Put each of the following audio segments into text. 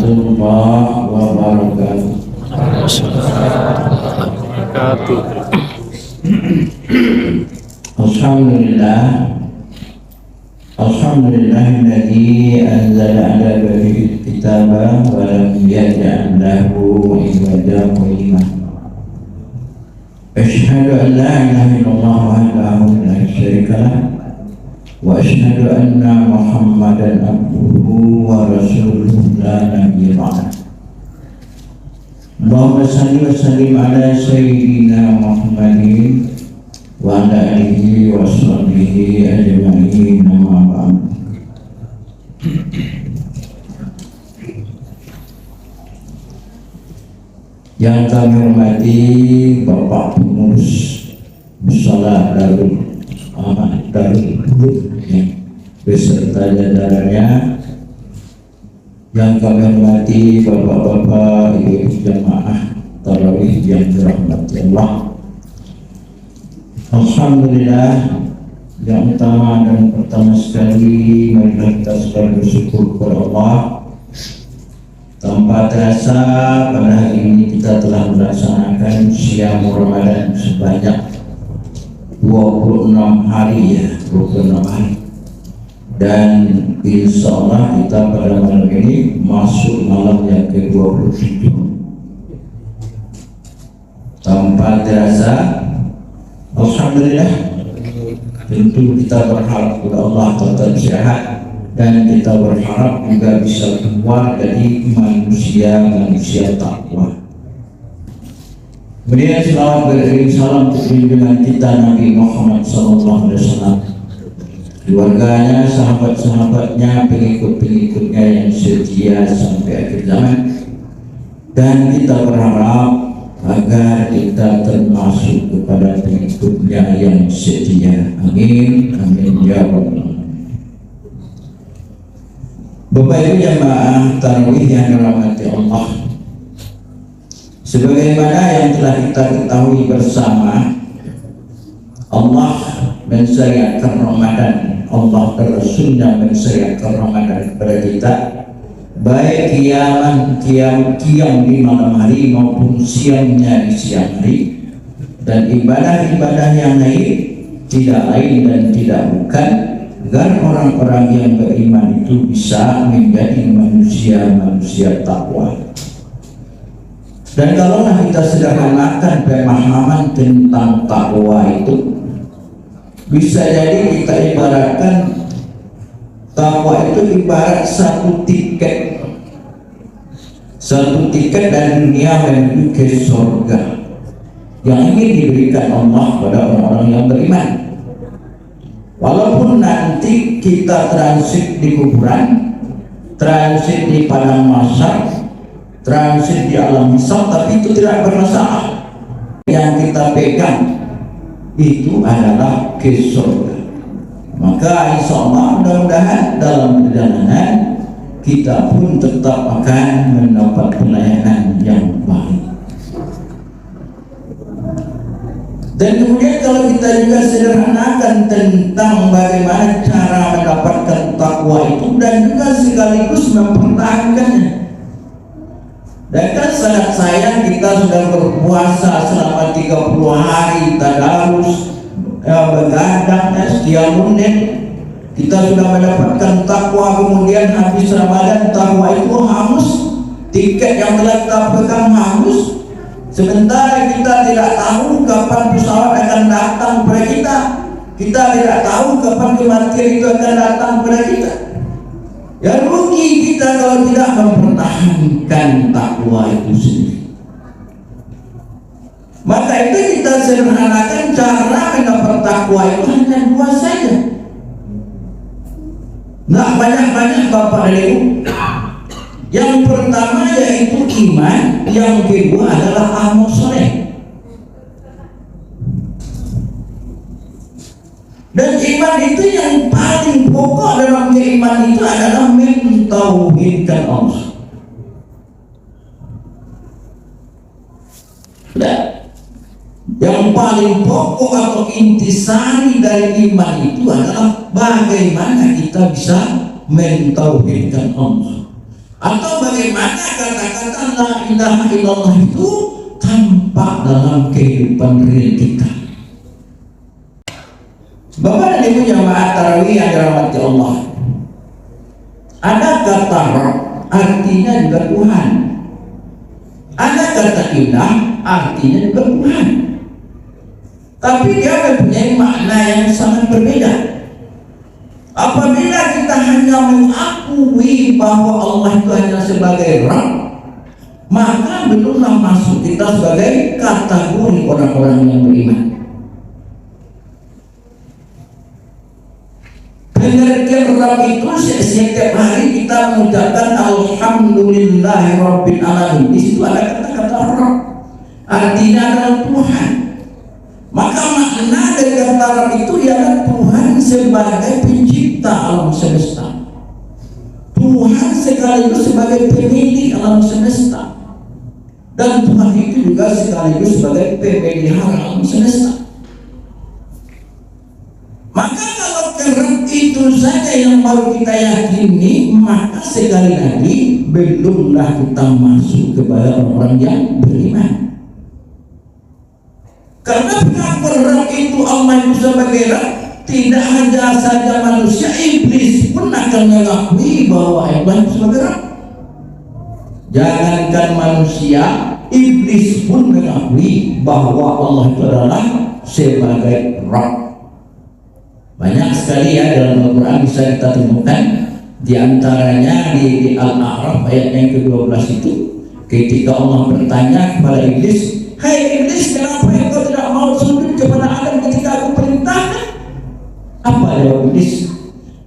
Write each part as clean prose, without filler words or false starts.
warahmatullahi wabarakatuh. Alhamdulillah. Alhamdulillahilladzi anzala ala abdihi kitaba wa lam yaj'al lahu iwajan qayyimah. Asyhadu an la ilaha illallah wahdahu la syarika lah wa asyhadu anna Muhammadan abduhu wa rasuluhu la nabiyya ba'dah. Allahumma salli wa sallim ala sayyidina Muhammadin wa ala alihi wa sahbihi ajma'in, amma ba'd. Yang kami hormati Bapak Pengurus Mushola Darul Aman Darul beserta jajarannya, yang kami hormati bapak-bapak, ibu jamaah tarawih yang dirahmati Allah. Alhamdulillah, yang utama dan pertama sekali marilah kita sekali bersyukur kepada Allah. Tanpa terasa pada hari ini kita telah melaksanakan siam Ramadan sebanyak 26 hari ya, 26 hari. Dan insya Allah kita pada malam ini masuk malam yang ke-27. Tanpa terasa, alhamdulillah, tentu kita berharap kepada Allah tetap sehat, dan kita berharap juga bisa keluar dari manusia takwa. Kemudian selawat beriring salam dengan kita Nabi Muhammad SAW, keluarganya, sahabat-sahabatnya, pengikut-pengikutnya yang setia sampai akhir zaman. Dan kita berharap agar kita termasuk kepada pengikutnya yang setia. Amin, amin ya rabbal. Bapak Ibu jamaah tarawih yang dirahmati Allah, sebagaimana yang telah kita ketahui bersama, Allah mensyariatkan Ramadan, Allah dan Rasulnya mensyariatkan Ramadan kepada kita, baik qiyam di malam hari maupun siangnya di siang hari. Dan ibadah-ibadah yang lain tidak lain dan tidak bukan agar orang-orang yang beriman itu bisa menjadi manusia takwa. Dan kalaulah kita sederhanakan pemahaman tentang takwa itu, bisa jadi kita ibaratkan takwa itu ibarat satu tiket dari dunia menuju ke surga yang ingin diberikan Allah pada orang-orang yang beriman. Walaupun nanti kita transit di kuburan, transit di padang mahsyar, transit di alam hisab, tapi itu tidak bermasalah. Yang kita pegang itu adalah ke surga. Maka insya Allah mudah-mudahan dalam perjalanan kita pun tetap akan mendapat pelayanan yang baik. Dan kemudian kalau kita juga sederhanakan tentang bagaimana cara mendapatkan takwa itu dan juga sekaligus mempertahankannya. Dan kan sangat sayang kita sudah berpuasa selama 30 hari tadarus, begadang, qiyamul-lail, kita sudah mendapatkan takwa, kemudian habis Ramadan takwa itu hangus, tiket yang telah kita pegang hangus. Sementara kita tidak tahu kapan pesawat akan datang kepada kita, kita tidak tahu kapan kematian itu akan datang kepada kita. Ya rugi kita kalau tidak mempertahankan takwa itu sendiri. Maka itu kita sederhanakan cara mendapat takwa itu hanya dua saja. Nggak banyak-banyak Bapak dan Ibu. Yang pertama yaitu iman, yang kedua adalah amal soleh. Dan iman itu yang paling pokok dalam iman itu adalah mentauhidkan Allah. Dan yang paling pokok atau intisari dari iman itu adalah bagaimana kita bisa mentauhidkan Allah. Atau bagaimana kata-kata la ilaha illallah itu tampak dalam kehidupan real kita. Bapak dan Ibu jamaah tarawih yang dirahmati Allah, ada kata Rabb, artinya juga Tuhan. Ada kata ilah, artinya juga Tuhan. Tapi dia mempunyai makna yang sangat berbeda. Apabila kita hanya mengakui bahwa Allah itu hanya sebagai Rabb, maka belumlah masuk kita sebagai kategori orang-orang yang beriman. Pengertian Rabb itu setiap hari kita mengucapkan Alhamdulillahirabbil alamin. Di situ ada kata-kata Rabb, artinya adalah Tuhan. Maka makna dari kata Rabb itu ialah Tuhan sebagai pencipta alam semesta, Tuhan sekaligus sebagai pemilik alam semesta, dan Tuhan itu juga sekaligus sebagai pemelihara alam semesta. Maka kalau Rabb itu saja yang baru kita yakini, maka sekali lagi belumlah kita masuk kepada orang yang beriman. Karena pengakuan Rabb itu Allah itu sebagai Rabb, tidak hanya saja manusia, iblis pun akan mengakui bahwa Allah itu sebagai Rabb. Jangankan manusia, iblis pun mengakui bahwa Allah itu adalah sebagai Rabb. Banyak sekali ya dalam Al-Quran bisa kita temukan. Di antaranya di Al-A'raf ayat yang ke-12 itu, ketika Allah bertanya kepada iblis, "Hai iblis, kenapa engkau tidak mau sujud kepada Adam ketika aku perintahkan?" Apa jawab iblis?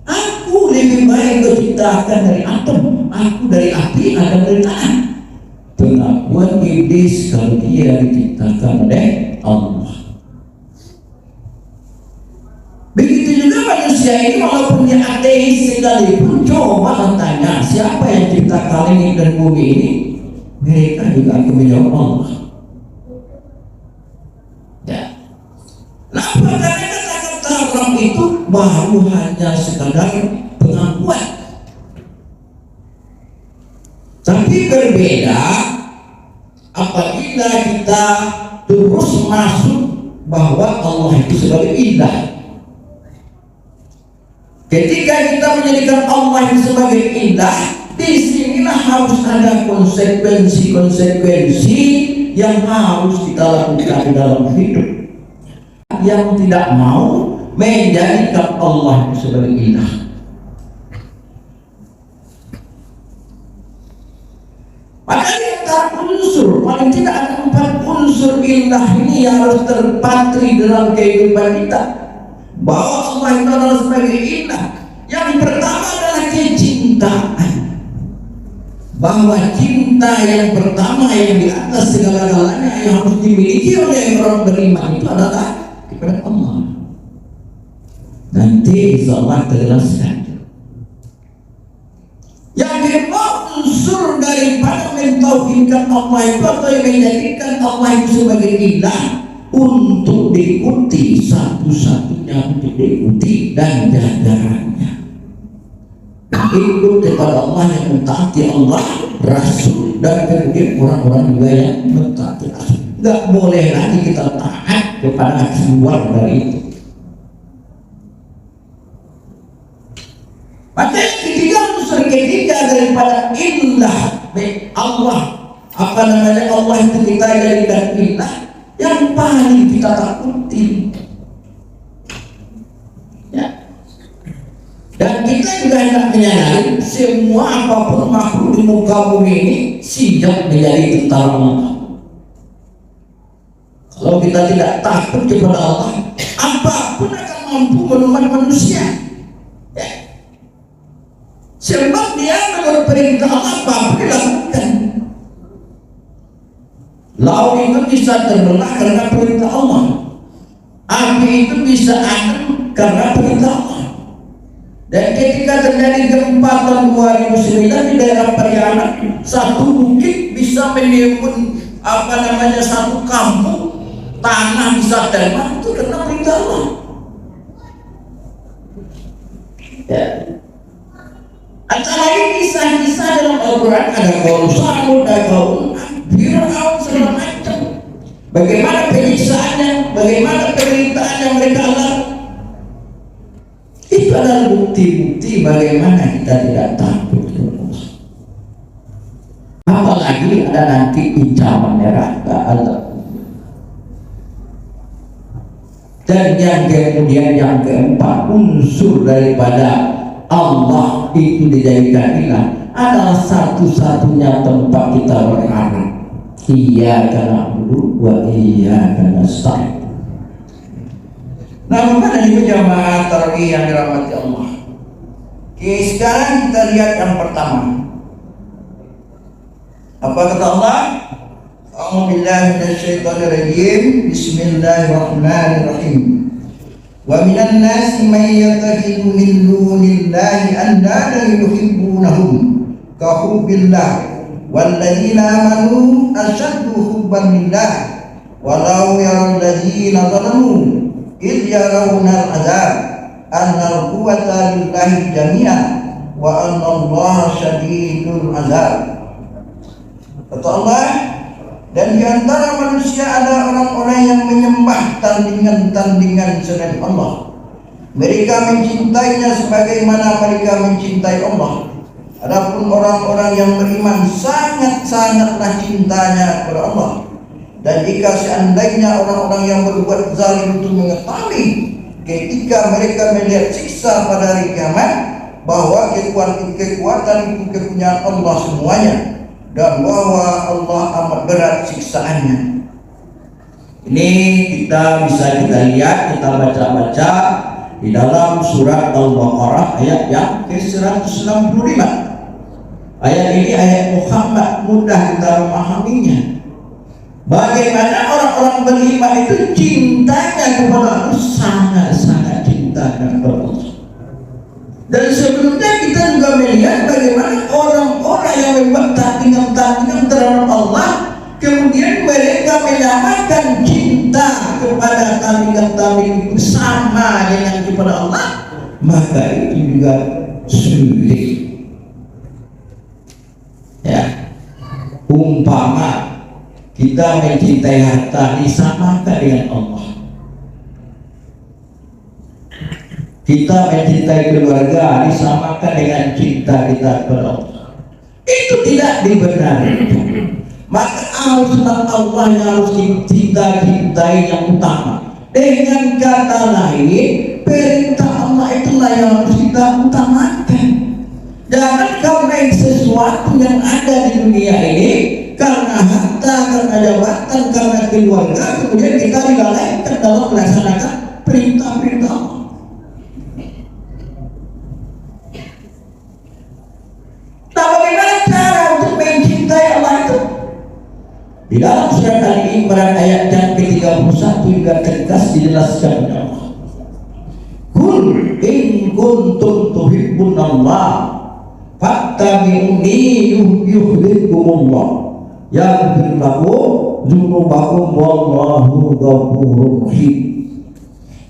"Aku lebih baik kau ciptakan dari atom, aku dari api, Adam dari tanah." Pengakuan iblis kalau dia diciptakan oleh Allah. Begitu juga manusia ini, walaupun dia ateis sekalipun, coba tanya siapa yang cipta langit dan bumi ini, mereka juga akan menjawab Allah. Ya. Kenapa? Karena kata-kata Rabb itu baru hanya sekadar pengakuan. Tapi berbeda apabila kita terus masuk bahwa Allah itu sebagai ilah. Ketika kita menjadikan Allah itu sebagai ilah, disinilah harus ada konsekuensi-konsekuensi yang harus kita lakukan dalam hidup. Yang tidak mau menjadikan Allah itu sebagai ilah. Maka kita unsur, paling tidak ada 4 unsur ilah ini yang harus terpatri dalam kehidupan kita, bahwa Allah itu adalah sebagai ilah. Yang pertama adalah kecintaan, bahwa cinta yang pertama yang di atas segala-galanya yang harus dimiliki oleh orang beriman itu adalah kepada Allah. Nanti insyaallah terjelaskan. Yang kedua, unsur daripada mentauhidkan Allah itu atau yang menjadikan Allah itu sebagai ilah untuk diikuti, satu-satunya untuk diikuti dan jajarannya. Ikut kepada Allah yang mentaati Allah, Rasul, dan kemudian orang-orang juga yang mentaati Rasul. Tidak boleh lagi kita taat kepada keluar dari itu. Maka ketiga, unsur ketiga daripada ilah Allah, apa namanya, Allah itu kita jadikan ilah yang paling kita takuti. Ya. Dan kita juga hendak menyadari semua apapun makhluk di muka bumi ini siap menjadi tentara Allah. Kalau kita tidak takut kepada Allah, apapun akan mampu melumat manusia. Ya. Sebab dia menurut perintah Allah apapun dilakukan. Laut itu bisa terbelah karena perintah Allah. Api itu bisa adem karena perintah Allah. Dan ketika terjadi gempa tahun 2009 di daerah Pariaman, satu bukit bisa menimbun satu kampung, tanah bisa terbang, itu karena perintah Allah. Ya. Antara lain kisah-kisah dalam Al-Quran ada kaum Samud, ada kaum Fir'aun, segala macam. Bagaimana penyiksaannya, bagaimana penderitaan yang mereka alami. Itu adalah bukti-bukti bagaimana kita tidak takut kepada Allah. Apalagi ada nanti ancaman neraka Allah. Dan yang kemudian yang keempat, unsur daripada Allah itu dijadikan ilah adalah satu-satunya tempat kita berharap. Iyyaka na'budu wa iyyaka nasta'in. Nah, bagaimana itu jamaah tarawih yang dirahmati Allah? Oke, sekarang kita lihat yang pertama. Apa kata Allah? A'udzubillahi minasyaitonirrajim. Bismillahirrahmanirrahim. Wa minan nasi may yattakhidhu min dunillahi andadan yuhibbunahum ka hubbillah walladzina amanu ashaddu hubban lillah walau yaral ladzina zalamu idh yarawna al-'adzab anna al-quwwata lillahi jami'an wa anna Allaha syadidul 'adzab. Kata Allah, dan di antara manusia ada orang-orang yang menyembah tandingan-tandingan selain Allah. Mereka mencintainya sebagaimana mereka mencintai Allah. Adapun orang-orang yang beriman sangat-sangatlah cintanya kepada Allah. Dan jika seandainya orang-orang yang berbuat zalim itu mengetahui ketika mereka melihat siksa pada hari kiamat bahwa kekuatan itu kepunyaan Allah semuanya, dan bahwa Allah amat berat siksaannya. Ini kita bisa lihat, kita baca-baca di dalam surat Al-Baqarah ayat yang ke-165. Ayat ini ayat Muhammad, mudah kita memahaminya. Bagaimana orang-orang beriman itu cintanya kepada Allah, sangat-sangat cintanya kepada Allah. Dan sebelumnya kita juga melihat bagaimana orang-orang yang membuat tandingan-tandingan terhadap Allah, kemudian mereka menyamakan cinta kepada tandingan-tandingan itu sama dengan kepada Allah, maka itu juga sulit. Ya, umpama kita mencintai harta disamakan dengan Allah, kita mencintai keluarga disamakan dengan cinta kita kepada Allah, itu tidak dibenarkan. Maka haruslah Allah yang harus kita cintai yang utama. Dengan kata lain, perintah Allah itulah yang harus kita utamakan. Jangan karena sesuatu yang ada di dunia ini, karena harta, karena jabatan, karena keluarga, kemudian kita dilalaikan dalam melaksanakan perintah-perintah Allah. Nah, bagaimana cara untuk mencintai Allah itu? Di dalam surat Ali Imran ayat yang ke-31 juga tegas dijelaskan oleh Allah. Qul in kuntum tuhibbunallah fattabi'uni yuhibbukumullah yaghfir lakum dzunubakum wallahu ghafurur rahim.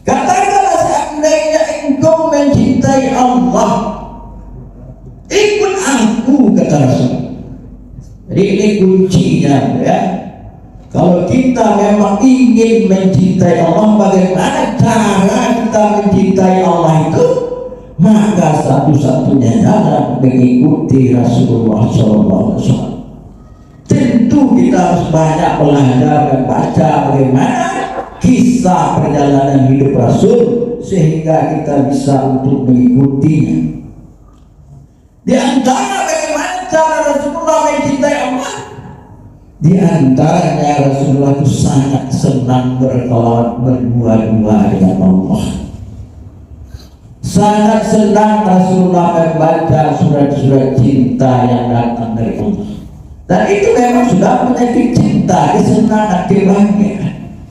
Katakanlah, seandainya engkau mencintai Allah, ikut aku, kata Rasul. Jadi ini kuncinya, ya. Kalau kita memang ingin mencintai Allah, bagaimana cara kita mencintai Allah itu? Maka satu-satunya jalan mengikuti Rasulullah SAW. Tentu kita harus banyak belajar dan baca bagaimana kisah perjalanan hidup Rasul sehingga kita bisa untuk mengikutinya. Di antara bagaimana cara Rasulullah mencintai Allah, di antaranya Rasulullah itu sangat senang berkelawat berdua-dua dengan Allah. Sangat senang Rasulullah membaca surat-surat cinta yang datang dari Allah. Dan itu memang sudah penyakit cinta, kesenangan, kebahagiaan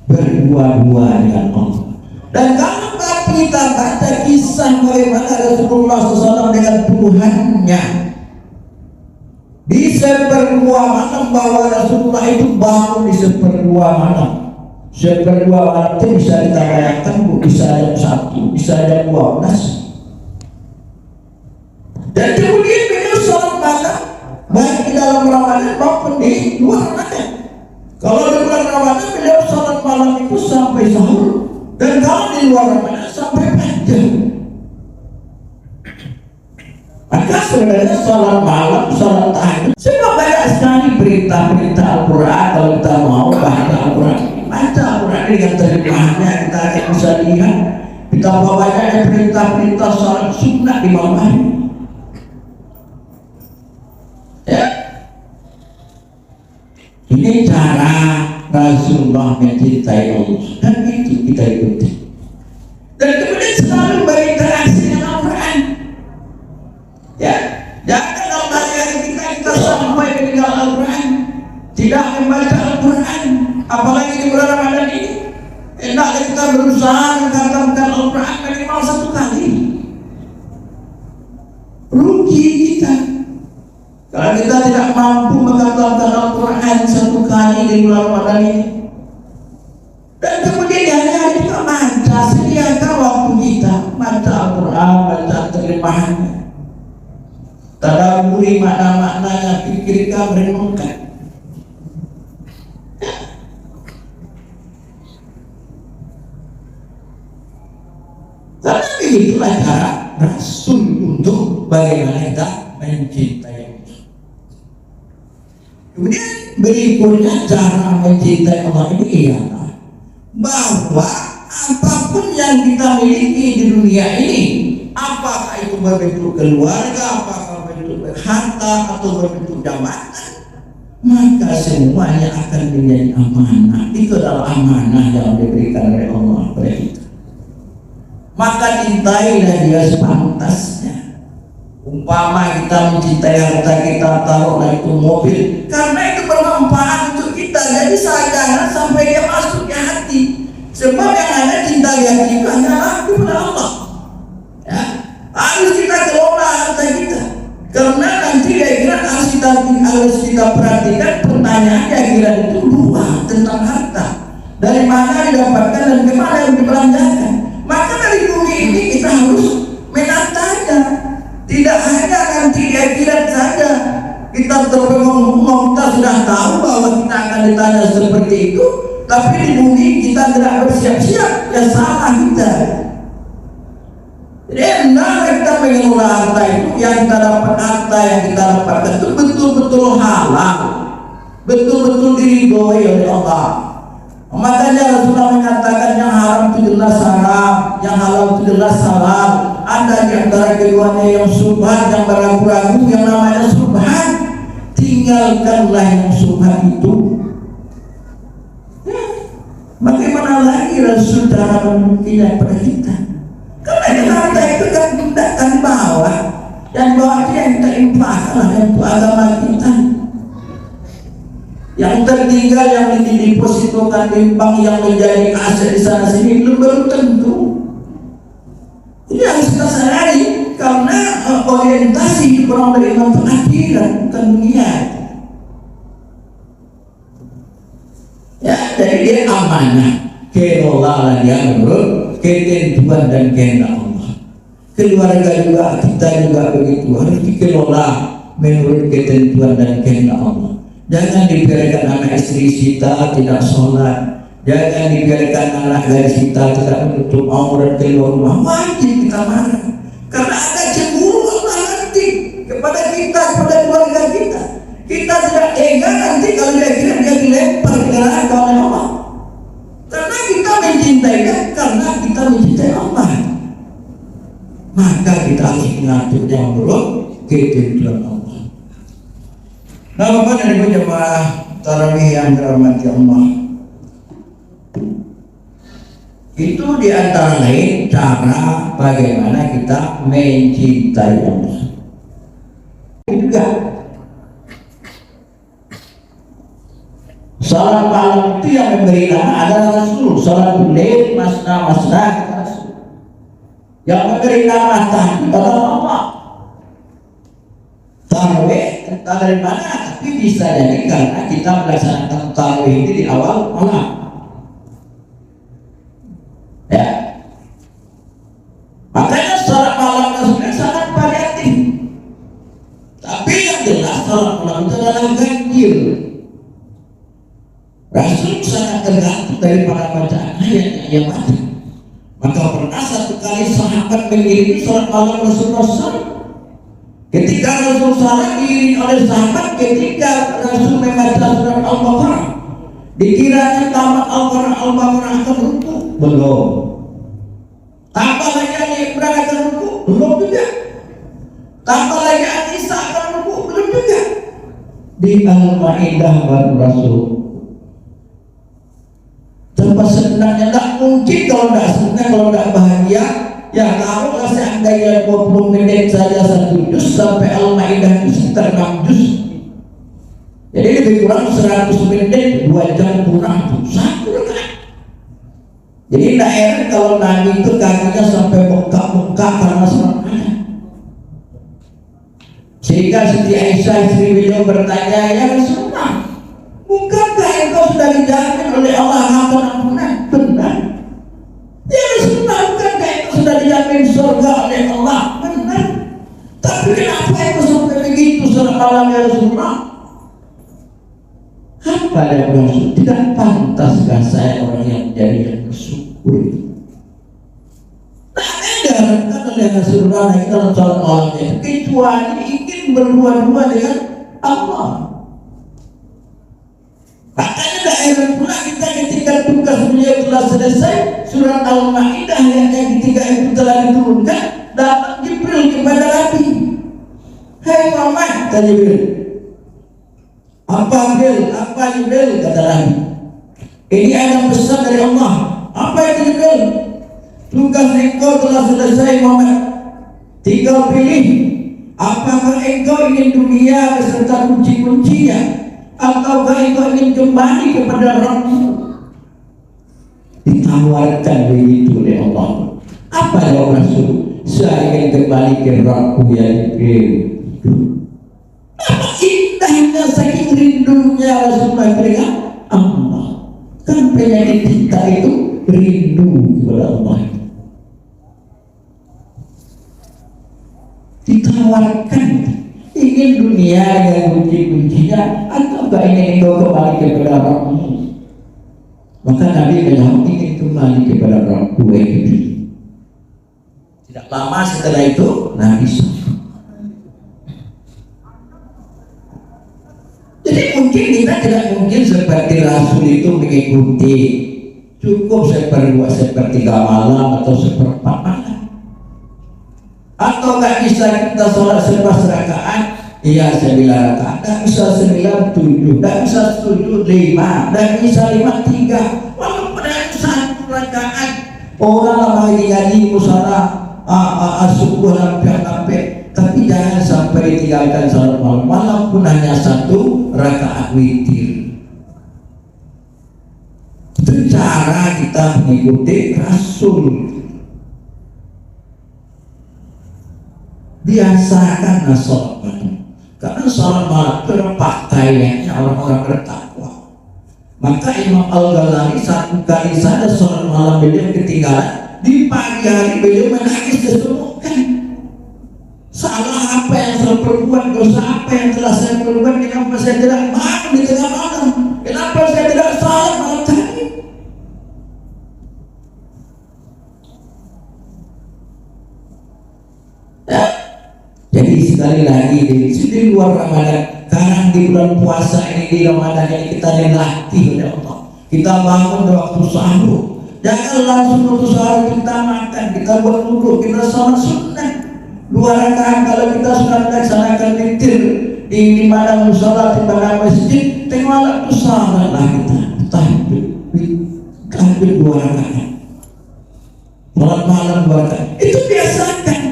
berdua-dua dengan Allah. Dan kalau kita baca kisah bagaimana Rasulullah SAW dengan Tuhannya di seperempat malam, bahwa Rasulullah itu bangun di seperempat malam. Seperempat malam itu bisa kita bayangkan, bisa jam 1, bisa jam 12. Dan kemudian beliau sholat malam baik di dalam Ramadan maupun di luar Ramadan. Kalau di bulan Ramadan beliau salat malam itu sampai sahur, dan kalau di luar Ramadan sampai fajar. Maka sebenarnya salat malam, salat tahajud, sebab banyak sekali berita-berita Al-Quran. Kalau kita mau baca Al-Quran, baca Al-Quran dengan terjemahannya, kita akan bisa lihat betapa banyaknya berita-berita salat sunnah di malam hari. Ya, ini cara Rasulullah mencintai Allah, dan itu kita ikuti. Dan kemudian selalu berinteraksi dengan Al-Quran. Ya, jangan dalam hari kita sampai meninggal Al-Quran, tidak membaca Al-Quran, apalagi di bulan Ramadan ini. Hendaknya kita berusaha mengkhatamkan Al-Quran minimal 1 kali. Rugi kita kalau kita tidak mampu mengkhatamkan Al-Quran 1 kali di bulan Ramadan ini. Dan kemudian hari-hari kita baca, sediakan waktu kita baca Al-Quran, baca terjemahannya, tadabburi makna-maknanya, pikirkan, renungkan. Karena begitulah cara Rasul untuk bagaimana kita mencintai Allah. Kemudian berikutnya cara mencintai Allah ini ialah bahwa apapun yang kita miliki di dunia ini, apakah itu berbentuk keluarga, apakah berbentuk harta atau berbentuk jabatan, maka semuanya akan menjadi amanah. Itu adalah amanah yang diberikan oleh Allah kepada kita. Maka cintailah dia sepantasnya. Umpama kita mencintai harta kita, taruhlah itu mobil, karena itu bermanfaat untuk kita, jadi jangan sampai dia masuk ke hati. Sebab yang ada cinta di hati itu hanyalah kepada Allah. Ya, harus kita kelola harta kita, karena nanti akhirat harus kita perhatikan. Pertanyaan di akhirat itu 2 tentang harta, dari mana didapatkan dan kemana yang dibelanjakan. Maka dari bumi ini kita harus menatanya, tidak hanya nanti di akhirat saja kita terbengong-bengong, kita sudah tahu bahwa kita akan ditanya seperti itu, tapi di bumi kita tidak bersiap-siap, ya salah kita. Jadi hendaknya kita mengelola harta itu, yang kita dapat, harta yang kita dapatkan itu betul-betul halal, betul-betul diridhoi oleh Allah. Makanya Rasulullah mengatakan yang haram itu jelas haram, yang halal itu jelas halal. Ada di antara keduanya yang subhat, yang ragu-ragu, yang namanya subhat, tinggalkanlah yang subhat itu. Bagaimana lagi Rasul cara menunjukkannya pada kita? Karena harta itu kan tidak akan bawa, yang bawa dia yang kita infakkan untuk agama kita. Yang tertinggal yang didepositokan di bank yang menjadi aset di sana sini belum tentu. Ini harus kita sadari, karena orientasi orang beriman itu akhirat, bukan dunia. Ya, jadi dia amanah, kelola dia menurut ketentuan dan kehendak Allah. Keluarga juga, kita juga begitu, harus dikelola menurut ketentuan dan kehendak Allah. Jangan dibiarkan anak istri kita tidak sholat, jangan dibiarkan anak gadis kita tidak menutup aurat keluar rumah. Wajib kita marah, karena ada cemburu Allah nanti kepada kita, kepada keluarga kita. Kita tidak tega nanti kalau dia kira dia dilempar ke neraka oleh Allah, karena kita mencintai dia, karena kita mencintai Allah. Maka kita harus mengaturnya menurut ketentuan Allah. Nah, Bapak dan Ibu jemaah tarawih yang dirahmati Allah, itu diantara lain cara bagaimana kita mencintai Allah. Juga salat malam itu yang memberi nama adalah Rasul. Salat lail masna kata Rasul. Yang memberi nama tahajud adalah Allah. Tarawih entah dari mana, tapi bisa jadi karena kita melaksanakan tarawih ini di awal malam. Ya, makanya salat malam Rasulnya sangat variatif. Tapi yang jelas salat malam Rasul sangat tergantung daripada bacaan ayat yang baca. Maka pernah satu kali sahabat mengiringi sholat malam Rasulullah SAW. Ketika Rasul salat diiringi oleh sahabat, ketika Rasul membaca surat Al-Baqarah, dikiranya tamat Al-Baqarah akan rukuk, belum. Tambah lagi Al-Imran akan rukuk, belum juga. Tambah lagi An-Nisa akan rukuk, belum juga. Di Al-Maidah baru Rasul. Tanpa sebenarnya tak mungkin kalau tidak senang, kalau tidak bahagia. Ya kalau seandainya 20 menit saja 1 juz sampai Al-Maidah itu sekitar 6 juz. Jadi lebih kurang 100 menit, 2 jam kurang 1 rakaat. Jadi tidak heran kalau Nabi itu kakinya sampai bengkak-bengkak karena semangatnya. Sehingga Siti Aisyah istri beliau bertanya, ya Rasulullah, bukankah engkau sudah dijamin oleh Allah akan ampunan? Benar. Ya Rasulullah, bukankah engkau sudah dijamin surga oleh Allah? Benar. Tapi kenapa engkau sampai begitu sholat malam ya Rasulullah? Apa yang bermaksud? Tidak pantaskah saya orang yang menjadi yang bersyukur? Tak ada oleh Rasulullah naik dalam sholat malamnya kecuali ingin berdua-dua dengan Allah. Makanya tak heran pula kita ketika tugas beliau telah selesai, surat Al-Maidah yang ketiga itu telah diturunkan, datang Jibril kepada Nabi. Hai Muhammad, kata Jibril. Apa Jibril? Kata Nabi. Ini ayat besar dari Allah. Apa itu Jibril? Tugas engkau telah selesai Muhammad. Tinggal pilih, apakah engkau ingin dunia beserta kunci-kuncinya, ataukah engkau ingin kembali kepada Rabbmu? Ditawarkan begitu oleh Allah. Apa jawab Rasul? Saya ingin kembali ke Rabbku ya Jibril. Apa indahnya saking rindunya Rasulullah dengan Allah. Kan penyakit kita itu rindu kepada Allah. Ditawarkan ingin dunia yang kunci-kuncinya, ataukah ingin engkau kembali kepada Rabbmu? Maka Nabi menjawab, ingin kembali kepada Rabbku ya Jibril. Tidak lama setelah itu Nabi sholat. Jadi mungkin kita tidak mungkin seperti Rasul itu mengikuti cukup sepertiga malam atau seperempat malam. Atau nggak bisa kita sholat 11 rakaat, iya 9 rakaat, nggak bisa 9, 7, nggak bisa 7, 5, nggak bisa 5, 3. Walaupun hanya 1 rakaat, orang lagi ngaji musalah subuh sampai, tapi jangan sampai ditinggalkan sholat malam, walaupun hanya 1 rakaat witir. Itu cara kita mengikuti Rasul. Biasakan sholat malam, karena sholat malam itu pakaiannya orang-orang bertakwa. Maka Imam Al-Ghazali satu kali saja sholat malam beliau ketinggalan, di pagi hari beliau menangis sesungguhkan. Salah apa yang saya perbuat, dosa apa yang telah saya perbuat, kenapa saya tidak bangun di tengah malam, kenapa saya tidak salat malam tadi. Ya. Jadi sekali lagi di luar Ramadan, sekarang di bulan puasa ini, di Ramadan ini kita dilatih oleh Allah. Kita bangun di waktu sahur, jangan langsung waktu sahur kita makan, kita buat wudhu, kita sholat sunnah 2 rakaat. Kalau kita sudah melaksanakan witir di mana musola, di mana masjid, tengok waktu salatlah kita tahajud 2 rakaat, sholat malam 2 rakaat. Itu biasakan.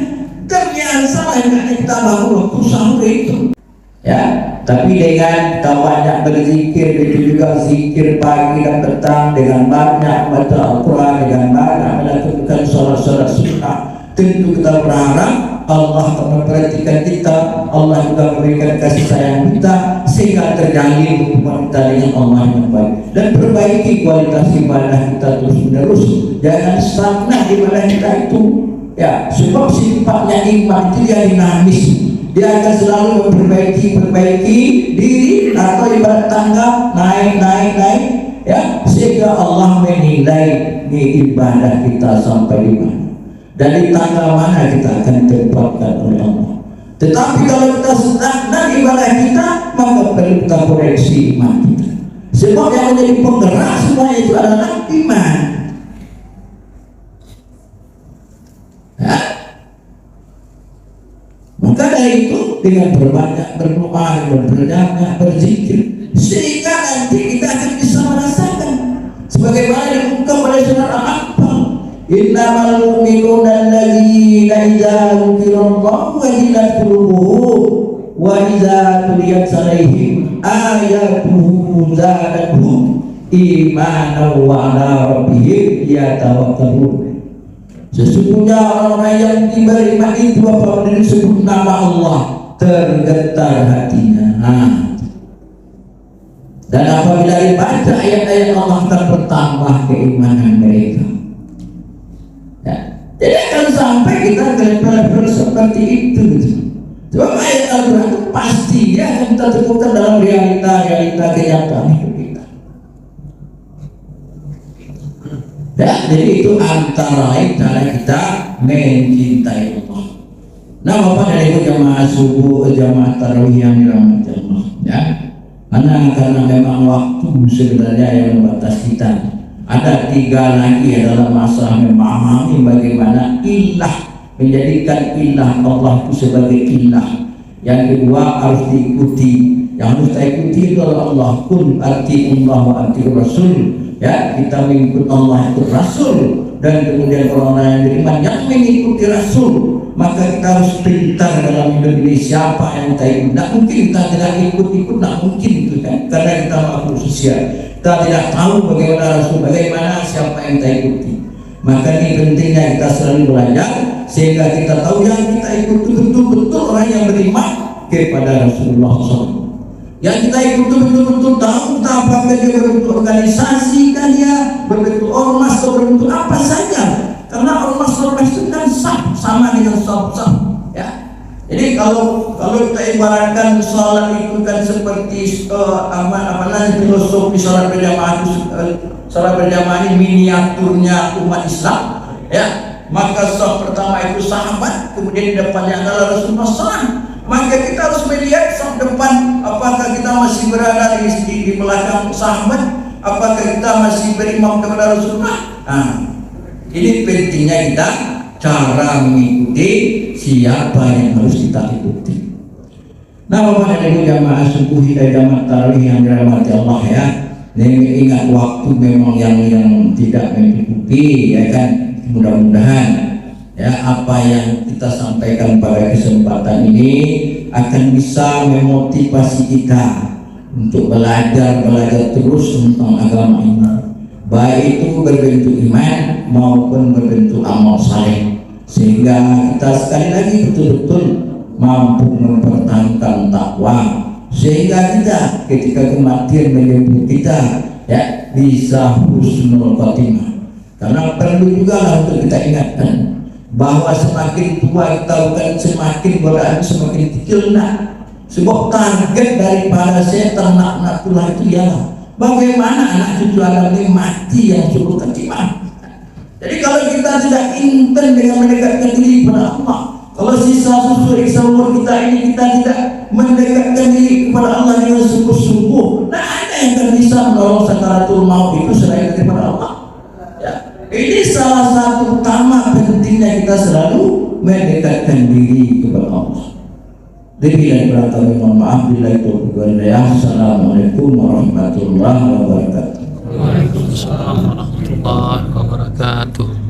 Terbiasa kita bangun waktu sahur itu, ya. Tapi dengan kita banyak berzikir, itu juga zikir pagi dan petang, dengan banyak baca Al-Quran, dengan banyak melakukan sholat-sholat sunnah, tentu kita berharap Allah akan memperhatikan kita, Allah juga memberikan kasih sayang kita, sehingga terjalin hubungan kita dengan Allah yang baik, dan perbaiki kualitas ibadah kita terus menerus. Jangan stagnan ibadah kita itu. Ya, sebab sifatnya iman itu dia dinamis, dia akan selalu memperbaiki diri, atau ibarat tangga naik, sehingga Allah menilai ibadah kita sampai di mana, dari tanggal mana kita akan ditempatkan oleh Allah. Tetapi kalau kita stagnan ibadah kita, maka perlu kita koreksi iman kita. Sebab yang menjadi penggerak semua itu adalah iman. Ya. Maka dari itu dengan berbanyak berdoa, berbanyak berzikir, sehingga nanti kita akan bisa merasakan sebagaimana diungkap oleh surat Al-Anfal, innamal mu'minuna alladzina idza dzukirallahu wajilat qulubuhum wa idza tuliyat 'alaihim ayatuhu zadatuhum imanan wa 'ala rabbihim yatawakkalun. Sesungguhnya orang-orang yang diberi iman itu apabila disebut nama Allah tergetar hatinya. Dan apabila dibaca ayat-ayat Allah akan bertambah keimanan mereka. Ya. Jadi akan sampai kita ke level seperti itu. Sebab ayat Al-Quran itu pasti dia akan kita temukan dalam realita kenyataan hidup kita. Ya, jadi itu antara lain cara kita mencintai Allah. Nah, Bapak dan Ibu jamaah subuh, jamaah tarawih yang dirahmati Allah, ya. Karena memang waktu sebenarnya yang membatasi kita. Ada 3 lagi adalah masalah memahami bagaimana ilah, menjadikan ilah Allah itu sebagai ilah. Yang kedua harus diikuti, yang harus kita ikuti adalah Allah, kun arti Allah wa arti Rasul. Ya, kita mengikut Allah itu Rasul, dan kemudian orang-orang yang beriman yang mengikuti Rasul. Maka kita harus pintar dalam hidup ini, siapa yang kita ikut. Tidak mungkin kita tidak ikut-ikut, tidak mungkin itu kan, karena kita makhluk sosial. Kita tidak tahu bagaimana Rasul, bagaimana siapa yang kita ikuti. Maka ini pentingnya kita selalu belajar sehingga kita tahu yang kita ikuti betul-betul orang yang beriman kepada Rasulullah SAW. Yang kita ikuti betul-betul tahu apakah dia berbentuk organisasi, kan dia berbentuk ormas atau berbentuk apa saja. Karena ormas-ormas itu kan sama dengan sah. Ya. Jadi kalau kita ibaratkan sholat itu kan seperti filosofi sholat berjamaah itu, sholat berjamaah ini miniaturnya umat Islam. Ya. Maka saf pertama itu sahabat, kemudian di depannya adalah Rasulullah SAW. Maka kita harus melihat saf depan, apakah kita masih berada di belakang sahabat, apakah kita masih berimam kepada Rasulullah. Ini pentingnya kita cara mengikuti siapa yang harus kita ikuti. Nah, Bapak dan Ibu jamaah subuh kita jamaah tarawih yang dirahmati Allah, ya. Ingat waktu memang yang tidak mencukupi, ya kan. Mudah-mudahan ya apa yang kita sampaikan pada kesempatan ini akan bisa memotivasi kita untuk belajar terus tentang agama ini, baik itu berbentuk iman maupun berbentuk amal saleh, sehingga kita sekali lagi betul-betul mampu mempertahankan takwa, sehingga kita ketika kematian menyebut kita ya bisa husnul khotimah. Karena perlu juga lah untuk kita ingatkan bahwa semakin tua kita bukan semakin berat, semakin kecil. Sebuah target daripada saya ternak tua itu ialah bagaimana anak cucu Adam ini mati yang suruh tercipta. Jadi kalau kita tidak intent dengan mendekatkan diri kepada Allah, kalau sisa iksa umur kita ini kita tidak mendekatkan diri kepada Allah dengan sungguh-sungguh, ada yang akan bisa menolong sakaratul maut itu selain daripada Allah. Ya. Ini salah satu utama pentingnya kita selalu mendekatkan diri kepada Allah. Demikian kami mohon maaf bila itu berkata. Assalamualaikum warahmatullahi wabarakatuh. Waalaikumsalam warahmatullahi wabarakatuh.